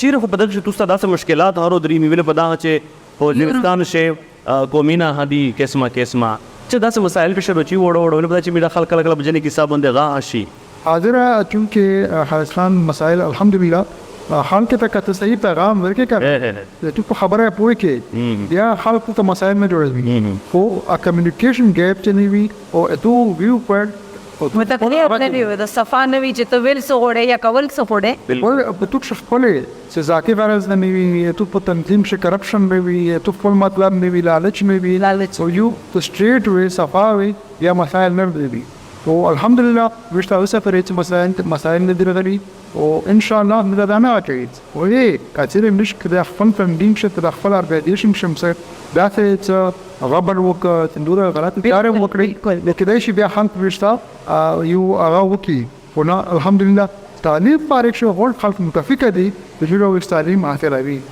چیرې خو په دغه شي تاسو داسې مشکلات هارو درې میوه په دغه چې په افغانستان شي قومینا هدي قسمه چې داسې مسائل په شروع چی وړو په چې میډا خلک کله بجنې کې صاحب باندې غا شي حاضره چونکه حالستان مسائل الحمدلله حال کې ته صحیح پیغام ورکې کړ ته په خبره پوي کې بیا خلکو ته مسائل نه جوړوي خو ا کمیونیکیشن ګیپ چې نه وي او اتو ویو پوینټ متقلیب نه وي د صفا نه وي چې ته ویل څه غوړې یا کول څه غوړې ول په تو خپلې چې ذاتی غرض نه وي تو په تنظیم شي کرپشن نه وي تو خپل مطلب نه وي لالچ نه وي او یو تو سټریټ وي صفا وي یا مسائل نه وي او الحمدلله وشته اوسه پرې مسائل نه درغلي او ان شاء الله موږ دا نه اچي او یې کثیر مش کده خپل فندینګ شته د خپل ارګنایزیشن شمسه دا څه غبر وک تندوره غلط کار وکړي لکه شي بیا خان وشته یو هغه وکي ونه الحمدلله تعلیم فارغ شو غوړ خلک متفق دي د جوړو تعلیم اخروی